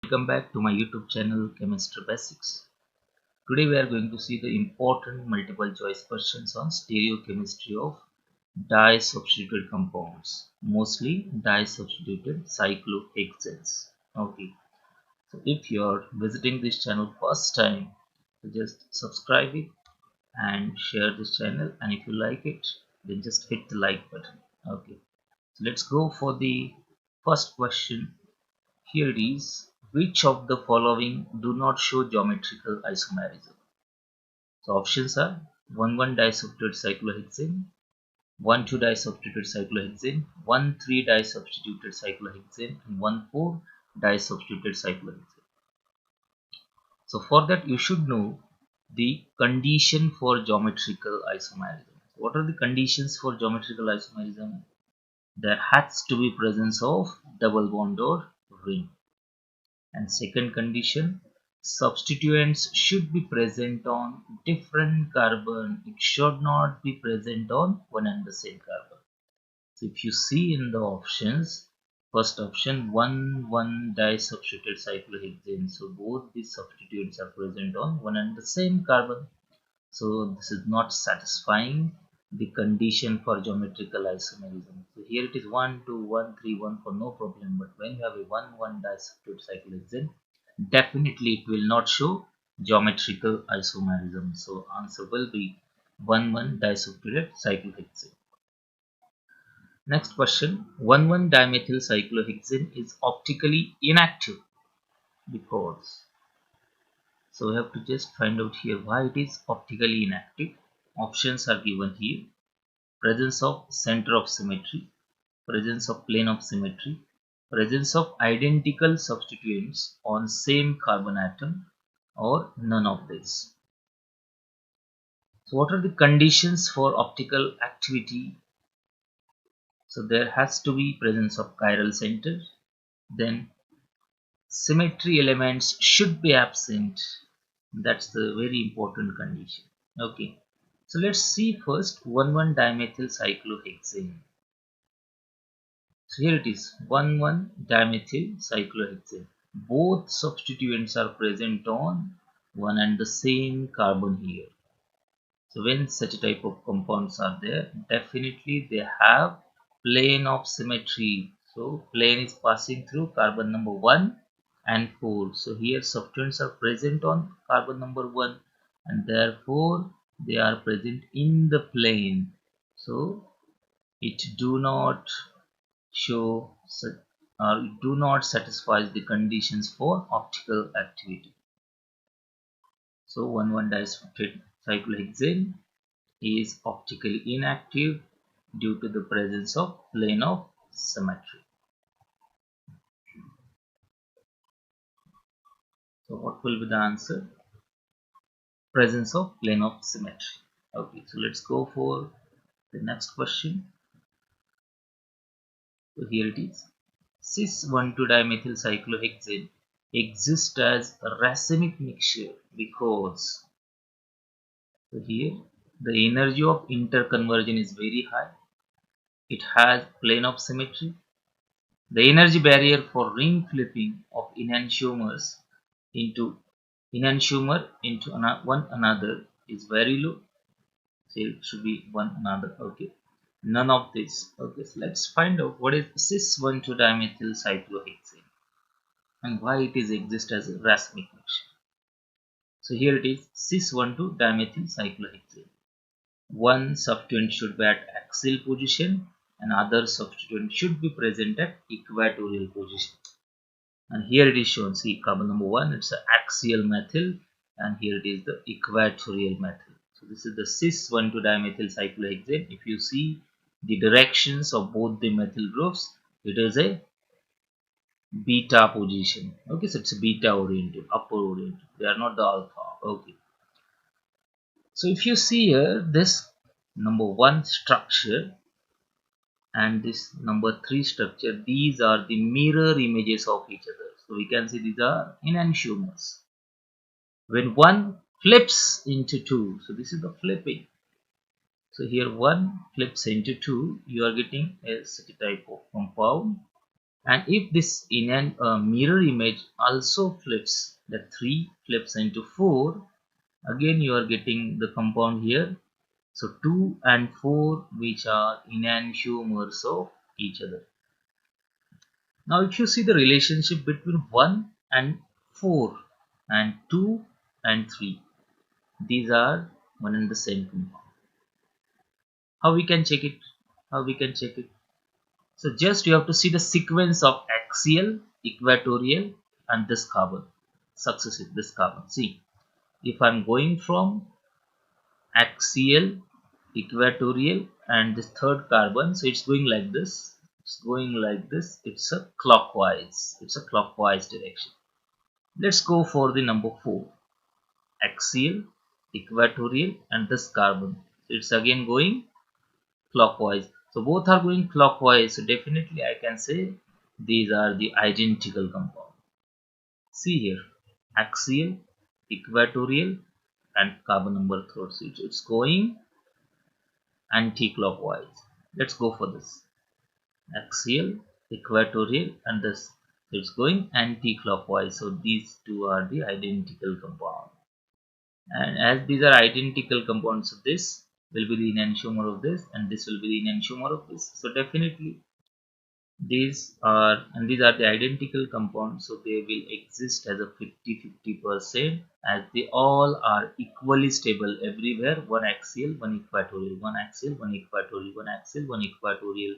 Welcome back to my YouTube channel Chemistry Basics. Today we are going to see the important multiple choice questions on stereochemistry of di-substituted compounds, mostly di-substituted cyclohexanes. Okay, so if you are visiting this channel first time, so just subscribe it and share this channel, and if you like it, then just hit the like button. Okay, so let's go for the first question. Here it is. Which of the following do not show geometrical isomerism? So options are 1,1-disubstituted cyclohexane, 1,2-disubstituted cyclohexane, 1,3-disubstituted cyclohexane, and 1,4-disubstituted cyclohexane. So for that you should know the condition for geometrical isomerism. What are the conditions for geometrical isomerism? There has to be presence of double bond or ring. And second condition, substituents should be present on different carbon. It should not be present on one and the same carbon. So if you see in the options, first option 1,1-disubstituted cyclohexane. So both these substituents are present on one and the same carbon. So this is not satisfying the condition for geometrical isomerism. So here it is 1, 2, 1, 3, 1 for no problem. But when you have a 1,1-disubstituted cyclohexane, definitely it will not show geometrical isomerism. So answer will be 1,1-disubstituted cyclohexane. Next question, 1,1-dimethyl cyclohexane is optically inactive because, so we have to just find out here why it is optically inactive. Options are given here. Presence of center of symmetry, presence of plane of symmetry, presence of identical substituents on same carbon atom, or none of this. So what are the conditions for optical activity? So there has to be presence of chiral center, then symmetry elements should be absent. That's the very important condition. Okay, so let's see first 1,1-dimethyl cyclohexane. So here it is 1,1-dimethyl cyclohexane. Both substituents are present on one and the same carbon here. So when such a type of compounds are there, definitely they have plane of symmetry. So plane is passing through carbon number 1 and 4. So here substituents are present on carbon number 1 and therefore they are present in the plane. So it do not show or do not satisfy the conditions for optical activity. So 1,1-disubstituted cyclohexane is optically inactive due to the presence of plane of symmetry. So what will be the answer? Presence of plane of symmetry. Okay, so let's go for the next question. So here it is. Cis 1,2-dimethyl cyclohexane exists as a racemic mixture because, so here the energy of interconversion is very high. It has plane of symmetry. The energy barrier for ring flipping of enantiomers into one another is very low. So it should be one another. Okay. None of this. Okay, so let's find out what is cis 1,2-dimethyl cyclohexane and why it is exist as a racemic mixture. So here it is cis 1,2-dimethyl cyclohexane. One substituent should be at axial position and other substituent should be present at equatorial position. And here it is shown, see carbon number 1, it's an axial methyl, and here it is the equatorial methyl. So this is the cis 1,2-dimethyl cyclohexane. If you see the directions of both the methyl groups, it is a beta position. Okay, so it's a beta oriented, upper oriented. They are not the alpha. Okay. So if you see here, this number 1 structure and this number 3 structure, these are the mirror images of each other. So we can see these are enantiomers. When one flips into 2, so this is the flipping. So here 1 flips into 2, you are getting a such type of compound. And if this in an mirror image also flips, the 3 flips into 4, again you are getting the compound here. So 2 and 4 which are enantiomers of each other. Now if you see the relationship between 1 and 4 and 2 and 3, these are one and the same compound. How we can check it? How we can check it? So just you have to see the sequence of axial, equatorial and this carbon, successive, this carbon. See, if I'm going from axial, equatorial and this third carbon, so it's going like this, it's going like this, it's a clockwise, direction. Let's go for the number 4, axial, equatorial and this carbon, it's again going clockwise. So both are going clockwise, so definitely I can say these are the identical compound. See here, axial, equatorial and carbon number 3, so it's going anti-clockwise. Let's go for this, axial, equatorial and this, it's going anti-clockwise. So these two are the identical compound, and as these are identical compounds, so this will be the enantiomer of this and this will be the enantiomer of this. So definitely these are the identical compounds, so they will exist as a 50-50% as they all are equally stable everywhere. One axial, one equatorial, one axial, one equatorial, one axial, one equatorial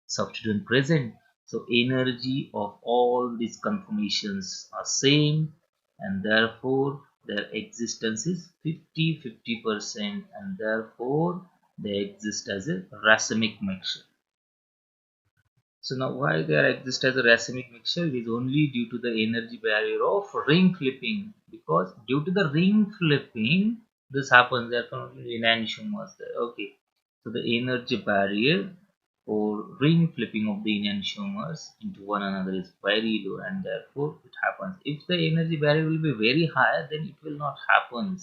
substituent present. So energy of all these conformations are same, and therefore their existence is 50-50%, and therefore they exist as a racemic mixture. So now why they exist as a racemic mixture? It is only due to the energy barrier of ring flipping, because due to the ring flipping this happens, there can only enantiomers there. Okay, so the energy barrier or ring flipping of the enantiomers into one another is very low, and therefore it happens. If the energy barrier will be very high, then it will not happen.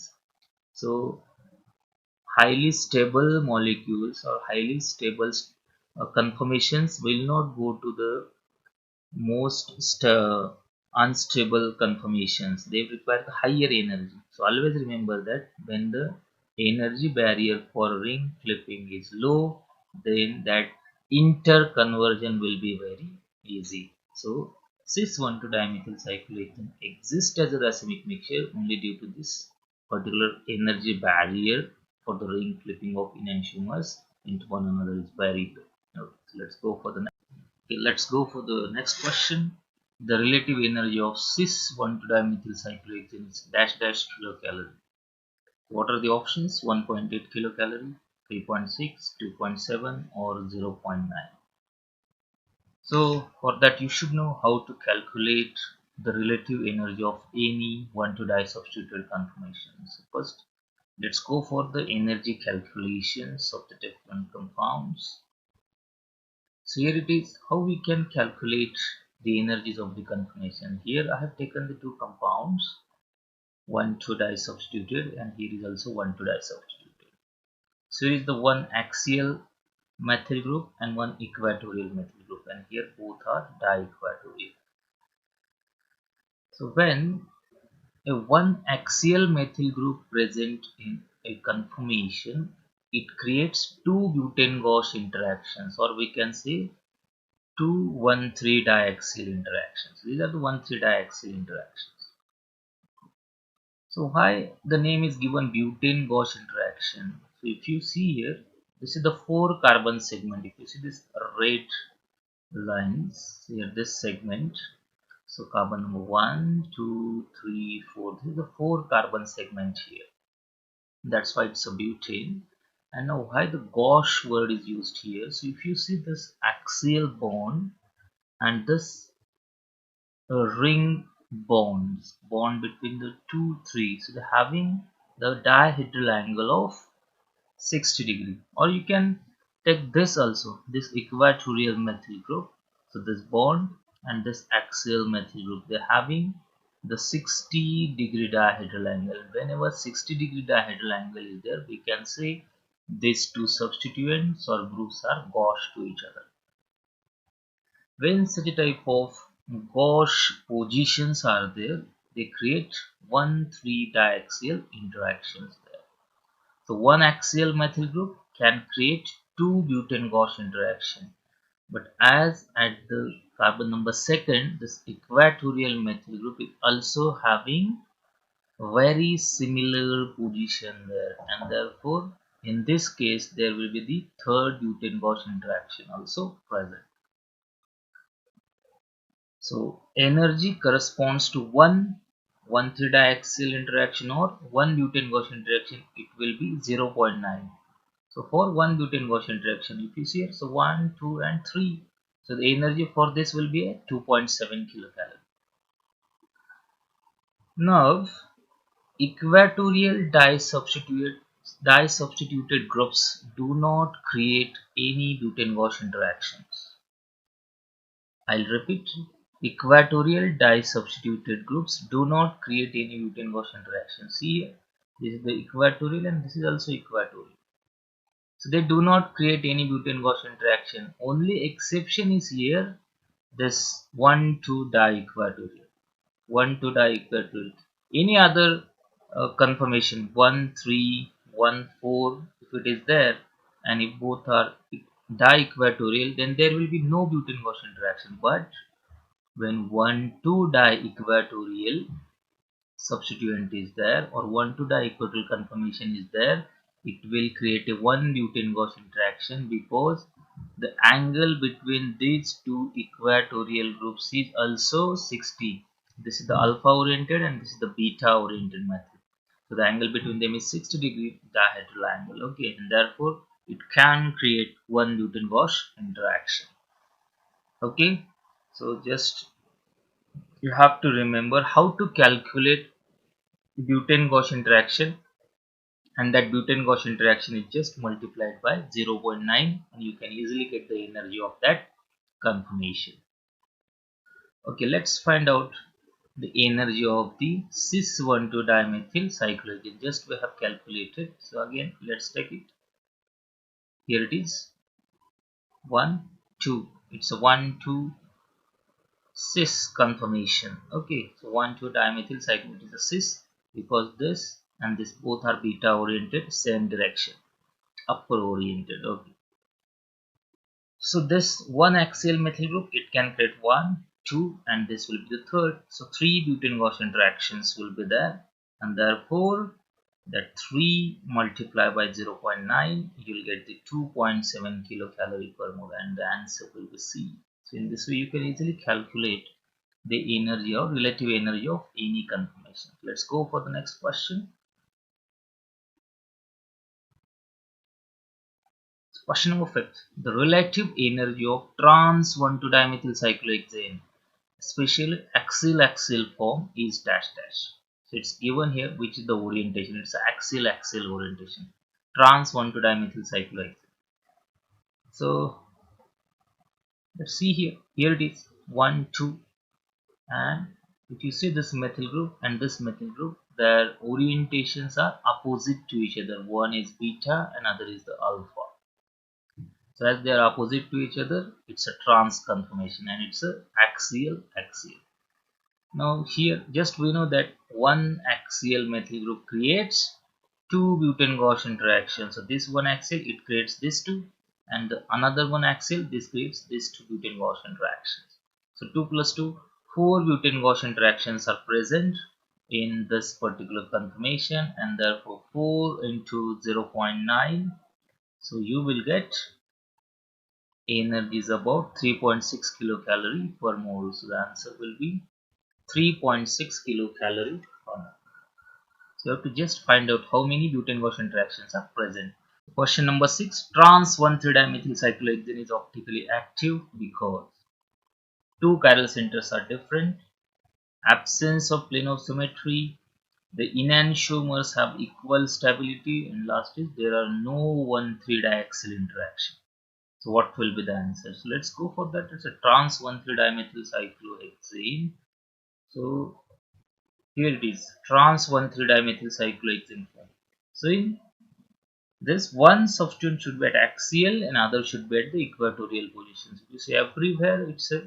So highly stable molecules or highly stable conformations will not go to the most unstable conformations. They require the higher energy. So always remember that when the energy barrier for ring flipping is low, then that interconversion will be very easy. So cis 1,2 dimethyl cyclohexane exists as a racemic mixture only due to this particular energy barrier for the ring flipping of enantiomers into one another is very low. Okay, so let's go for the next. Okay, let's go for the next question. The relative energy of cis 1,2-dimethyl cyclohexane is dash dash kilocalorie. What are the options? 1.8 kilocalorie, 3.6, 2.7 or 0.9. So for that you should know how to calculate the relative energy of any 1,2-disubstituted conformations. First, let's go for the energy calculations of the different compounds. So here it is how we can calculate the energies of the conformation. Here I have taken the two compounds, 1,2 substituted, and here is also 1,2 substituted. So here is the one axial methyl group and one equatorial methyl group, and here both are di-equatorial. So when a one axial methyl group present in a conformation, it creates two butane-Gauche interactions, or we can say two 1,3 diaxial interactions. These are the 1,3 diaxial interactions. So why the name is given butane-Gauche interaction? So if you see here, this is the 4 carbon segment. If you see this red lines here, this segment. So carbon number 1, 2, 3, 4. This is the 4 carbon segment here. That's why it's a butane. And now why the Gauche word is used here? So if you see this axial bond and this ring bond between the two three, so they're having the dihedral angle of 60 degree, or you can take this also, this equatorial methyl group. So this bond and this axial methyl group, they're having the 60-degree dihedral angle. Whenever 60-degree dihedral angle is there, we can say these two substituents or groups are Gauche to each other. When such a type of gauche positions are there, they create 1,3 diaxial interactions there. So one axial methyl group can create two butane gauche interaction. But as at the carbon number second, this equatorial methyl group is also having very similar position there, and therefore in this case there will be the third butane gauche interaction also present. So energy corresponds to one 3 diaxial interaction or one butane gauche interaction. It will be 0.9. So for one butane gauche interaction, if you see here, so 1, 2 and 3. So the energy for this will be a 2.7 kilocalorie. Now equatorial disubstituted groups do not create any butane gauche interactions. I'll repeat. Equatorial disubstituted groups do not create any butane gauche interactions. See here, this is the equatorial and this is also equatorial. So they do not create any butane gauche interaction. Only exception is here this 1,2 di-equatorial. 1,2 di-equatorial. Any other conformation 1, 3, 1, 4, if it is there and if both are di-equatorial, then there will be no butane gauche interaction. But when 1,2 di-equatorial substituent is there or 1,2 di-equatorial conformation is there, it will create a 1 butane gauche interaction because the angle between these two equatorial groups is also 60. This is the alpha oriented and this is the beta oriented method. So the angle between them is 60-degree dihedral angle. Okay, and therefore it can create 1 butane gauche interaction. Okay, so just you have to remember how to calculate butane gauche interaction, and that butane gauche interaction is just multiplied by 0.9 and you can easily get the energy of that conformation. Okay, let's find out the energy of the cis 1,2 dimethyl cyclohexane. Just we have calculated. So again, let's take it. Here it is 1 2. It's a 1 2 cis conformation. Okay, so 1,2 dimethyl cyclohexane is a cis because this and this both are beta oriented, same direction, upper oriented. Okay, so this one axial methyl group, it can create 1 2 and this will be the third. So 3 butane gauche interactions will be there, and therefore that 3 multiplied by 0.9, you'll get the 2.7 kilocalorie per mole, and the answer will be C. So in this way you can easily calculate the energy or relative energy of any conformation. Let's go for the next question. Question number 5. The relative energy of trans 1,2 dimethyl cyclohexane, especially axial form, is dash dash. So it's given here which is the orientation. It's axial orientation. Trans 1,2 dimethyl cyclohexane. So let's see here. Here it is 1 2, and if you see this methyl group and this methyl group, their orientations are opposite to each other. One is beta and other is the alpha. So as they are opposite to each other, it's a trans conformation and it's a axial. Now here just we know that one axial methyl group creates two butane gauche interactions. So this one axial, it creates this two, and the another one axial, this creates this two butane gauche interactions. So 2 plus 2, 4 butane gauche interactions are present in this particular conformation, and therefore 4 into 0.9. So you will get energy is about 3.6 kilocalorie per mole. So the answer will be 3.6 kilocalorie per mole. So you have to just find out how many butane gauche interactions are present. Question number 6. Trans 1,3-dimethyl cyclohexane is optically active because two chiral centers are different, absence of plane of symmetry, the enantiomers have equal stability, and last is there are no 1,3 diaxial interaction. So what will be the answer? So let's go for that. It's a trans 1,3-dimethyl cyclohexane. So here it is, trans 1,3-dimethyl cyclohexane form. So in This one substituent should be at axial and other should be at the equatorial positions. You see everywhere it's a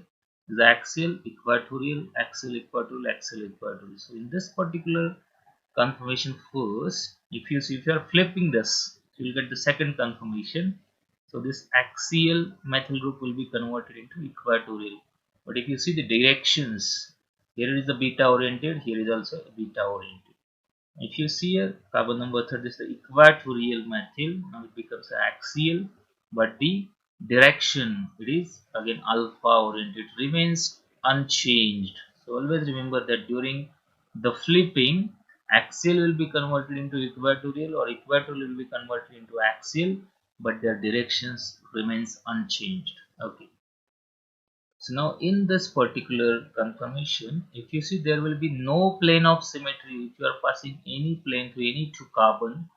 the axial, equatorial, axial, equatorial, axial, equatorial. So in this particular confirmation first, if you see, if you are flipping this, you will get the second confirmation. So this axial methyl group will be converted into equatorial. But if you see the directions, here is the beta oriented, here is also a beta oriented. If you see here, carbon number third is the equatorial methyl. Now it becomes axial, but the direction, it is again alpha oriented, remains unchanged. So always remember that during the flipping, axial will be converted into equatorial or equatorial will be converted into axial, but their directions remains unchanged. Okay. So now in this particular confirmation, if you see, there will be no plane of symmetry. If you are passing any plane to any two carbon,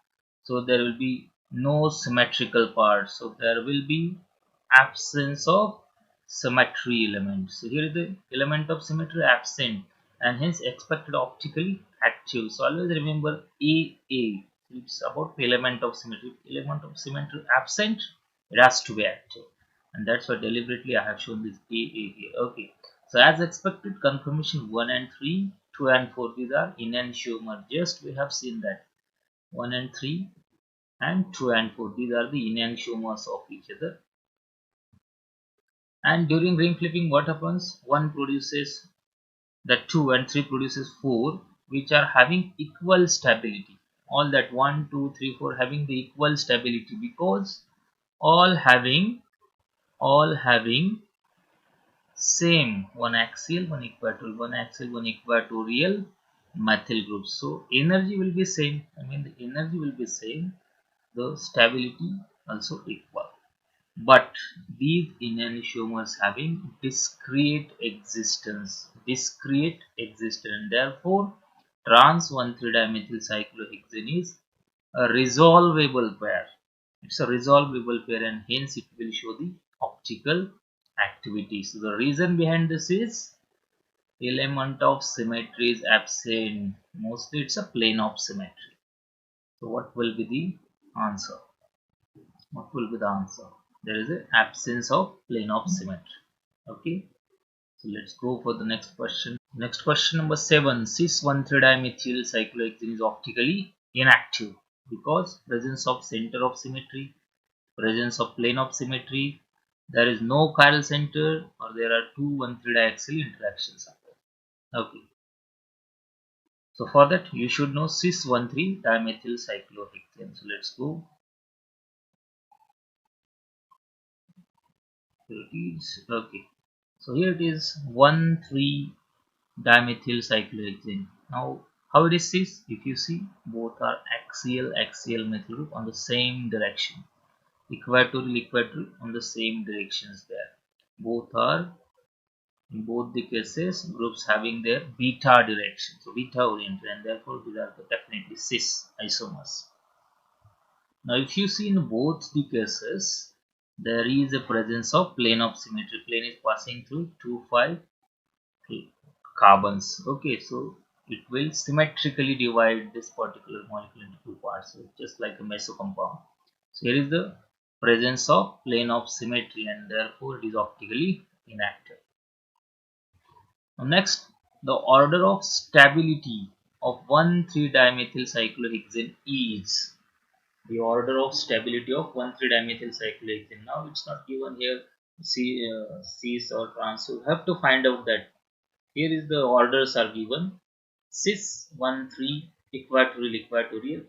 so there will be no symmetrical parts. So there will be absence of symmetry elements. So here is the element of symmetry absent and hence expected optically active. So always remember AA. It's about element of symmetry. Element of symmetry absent, it has to be active, and that's why deliberately I have shown this AA here. Okay, so as expected, confirmation 1 and 3, 2 and 4, these are enantiomer. Just we have seen that 1 and 3 and 2 and 4, these are the enantiomers of each other. And during ring flipping, what happens? 1 produces the 2 and 3 produces 4, which are having equal stability. All that 1, 2, 3, 4 having the equal stability because all having all having same one axial, one equatorial, one axial, one equatorial methyl group. So energy will be same. I mean the energy will be same. The stability also equal. But these enantiomers having discrete existence, and therefore trans 1,3-dimethyl cyclohexane is a resolvable pair. It's a resolvable pair and hence it will show the optical activity. So the reason behind this is element of symmetry is absent. Mostly it's a plane of symmetry. So what will be the answer? What will be the answer? There is an absence of plane of symmetry. Okay. So let's go for the next question. Next question number 7. Cis 1,3-dimethyl cyclohexane is optically inactive because presence of center of symmetry, presence of plane of symmetry, there is no chiral center, or there are two 1,3-diaxial interactions. Okay. So for that you should know cis 1,3-dimethyl cyclohexane. So let's go. Here it is. Okay. So here it is 1,3-dimethyl cyclohexane. Now how it is cis? If you see, both are axial methyl group on the same direction. Equatorial on the same directions there. Both are, in both the cases, groups having their beta direction, so beta oriented, and therefore these are definitely cis isomers. Now if you see, in both the cases there is a presence of plane of symmetry. Plane is passing through 2,5 carbons. Okay, so it will symmetrically divide this particular molecule into two parts, so just like a meso compound. So here is the presence of plane of symmetry and therefore it is optically inactive. Now next, the order of stability of 1,3-dimethyl cyclohexane is the order of stability of 1,3-dimethyl cyclohexane. Now it's not given here cis or trans, so you have to find out that. Here is the orders are given. Cis 1,3 equatorial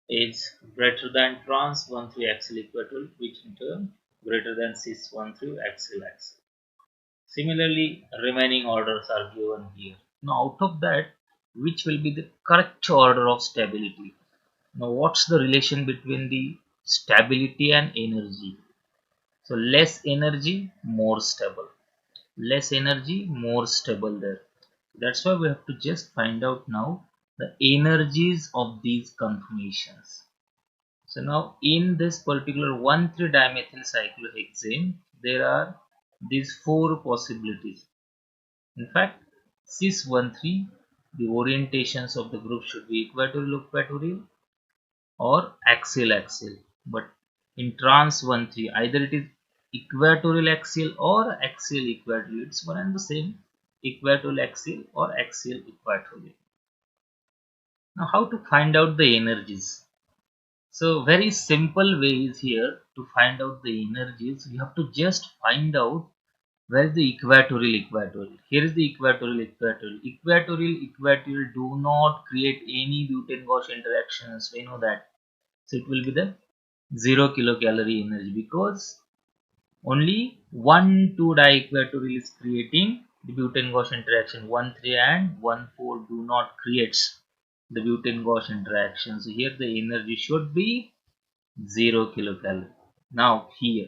is greater than trans 1,3 axial equatorial, which in turn greater than cis 1,3 axial. Similarly, remaining orders are given here. Now, out of that, which will be the correct order of stability? Now, what's the relation between the stability and energy? So, less energy, more stable. Less energy, more stable there. That's why we have to just find out now the energies of these conformations. So now in this particular 1,3-dimethyl cyclohexane, there are these four possibilities. In fact, cis 1,3, the orientations of the group should be equatorial, or axial axial. But in trans 1,3 either it is equatorial axial or axial equatorial. It's one and the same, equatorial axial or axial equatorial. Now how to find out the energies? So very simple way is here to find out the energies. We have to just find out where is the equatorial equatorial. Here is the equatorial equatorial. Equatorial equatorial do not create any butane-Gauss interactions. We know that. So it will be the 0 kilocalorie energy because only 1,2 diequatorial is creating the butane-Gauss interaction. 1,3 and 1,4 do not create the butane-Gauss interaction. So here the energy should be 0 kilocalorie. Now here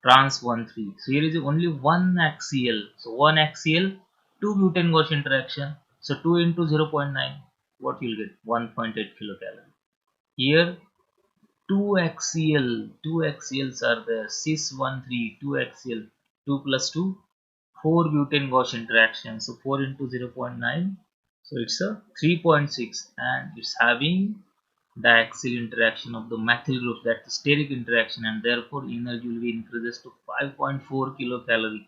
trans 1,3. So here is only one axial. So one axial, two butane-Gauss interaction. So 2 into 0.9. What you'll get? 1.8 kilocalorie. Here two axials are there, cis 1,3, two axial, 2 plus 2, 4 butane Gauss interaction, so 4 into 0.9, so it's a 3.6 and it's having diaxial interaction of the methyl groups, that's the steric interaction, and therefore energy will be increases to 5.4 kilocalorie.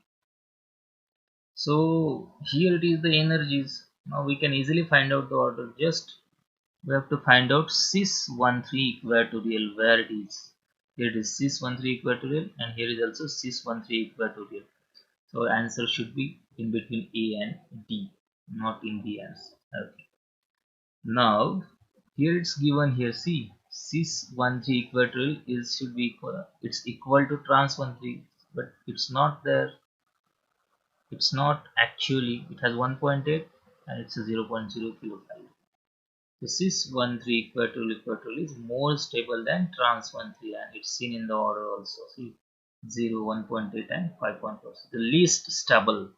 So here it is the energies. Now we can easily find out the order. Just we have to find out cis 1,3 equatorial, where it is. Here it is cis 1,3 equatorial and here is also cis 1,3 equatorial. So answer should be in between A and D, not in B answer. Okay. Now here it's given here, see cis 1,3 equatorial is should be equal, it's equal to trans 1,3, but it's not there. It's not actually, it has 1.8 and it's a 0.0 kilocalorie. The cis 1,3 equatorial is more stable than trans 1,3 and it's seen in the order also. See 0, 1.8 and 5.4. The least stable,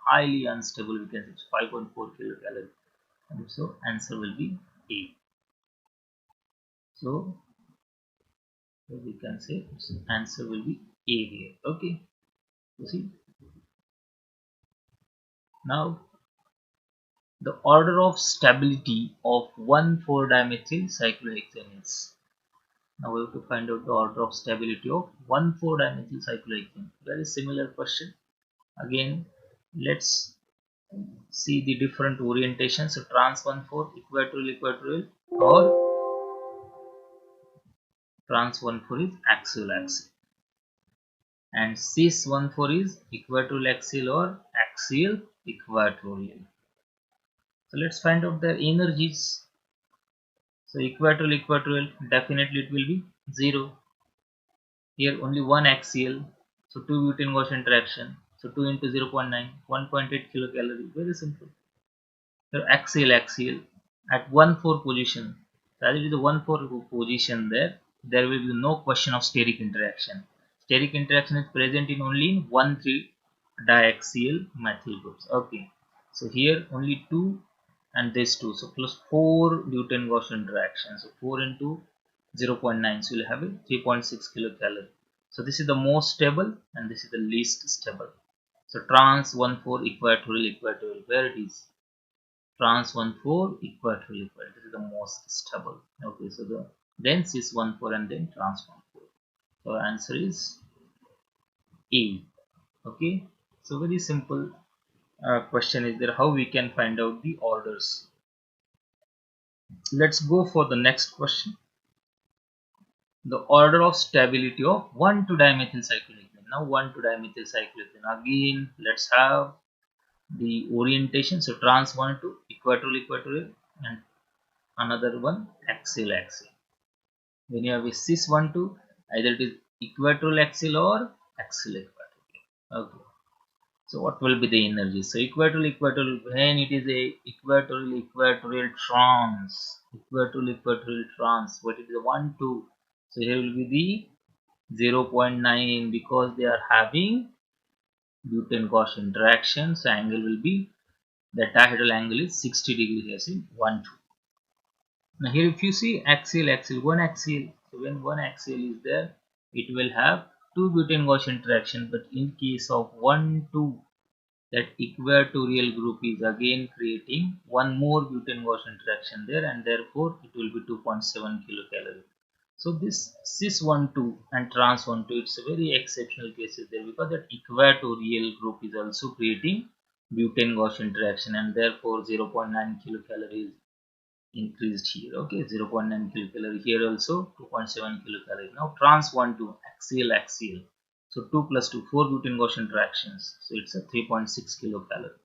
highly unstable, we can say it's 5.4 kilocalorie. And so answer will be A. So we can say its answer will be A here. Okay. You see. Now the order of stability of 1,4-dimethyl cyclohexane is. Now we have to find out the order of stability of 1,4-dimethyl cyclohexane. Very similar question. Again, let's see the different orientations. So trans 1,4 equatorial or trans 1,4 is axial and cis 1,4 is equatorial axial or axial equatorial. So let's find out their energies. So equatorial definitely it will be 0. Here only one axial, so 2 butane Gauss interaction, so 2 into 0.9, 1.8 kilocalorie, very simple. Here axial at 1,4 position, so as it is the 1,4 position there will be no question of steric interaction. Steric interaction is present in only 1,3 diaxial methyl groups. Okay, so here only 2 and this 2, so plus 4 butane Gauss interaction, so 4 into 0.9, so you'll have a 3.6 kilocalorie. So this is the most stable and this is the least stable. So trans 1,4 equatorial, where it is trans 1,4 equatorial, this is the most stable. Okay, so then cis 1,4 and then trans 1,4. So answer is A. Okay, so very simple question is there, how we can find out the orders. Let's go for the next question. The order of stability of 1,2-dimethyl cyclohexane. Now 1,2-dimethyl cyclohexane. Again, let's have the orientation. So trans 1,2 equatorial and another one axial. When you have a cis 1,2, either it is equatorial axial or axial equatorial. Okay. So what will be the energy? So equatorial when it is a equatorial trans, what is the 1, 2? So here will be the 0.9 because they are having butane Gauss interaction. So angle will be, the dihedral angle is 60 degrees here. See 1, 2. Now here if you see axial, one axial. So when one axial is there, it will have two butane Gauss interaction. But in case of 1, 2, that equatorial group is again creating one more butane-Gauss interaction there, and therefore it will be 2.7 kilocalorie. So this cis-1,2 and trans-1,2, it's a very exceptional cases there, because that equatorial group is also creating butane-Gauss interaction, and therefore 0.9 kilocalories increased here. Okay, 0.9 kilocalorie here, also 2.7 kilocalorie. Now trans 1,2 axial, so 2 plus 2, 4 butane Gauss interactions, so it's a 3.6 kilocalorie.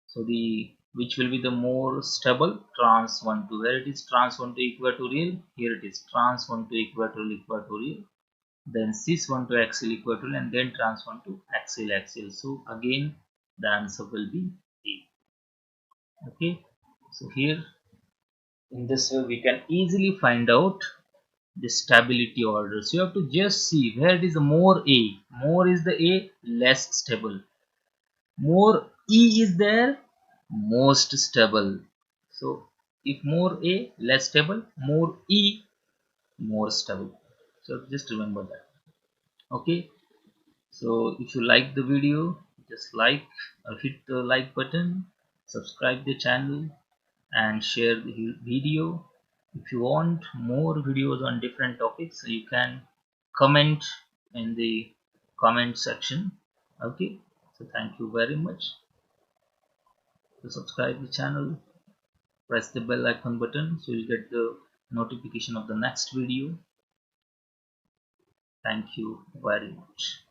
So the which will be the more stable? Trans 1,2. Where it is trans 1,2 equatorial, here it is trans 1,2 equatorial, then cis 1,2 axial equatorial, and then trans 1,2 axial. So again the answer will be A. Okay, so here in this way we can easily find out the stability order. So you have to just see where it is more A. More is the A, less stable. More E is there, most stable. So if more A, less stable, more E, more stable. So just remember that. Okay. So if you like the video, just like or hit the like button, subscribe the channel, and share the video. If you want more videos on different topics, you can comment in the comment section. Okay, so thank you very much. To subscribe the channel, press the bell icon button so you get the notification of the next video. Thank you very much.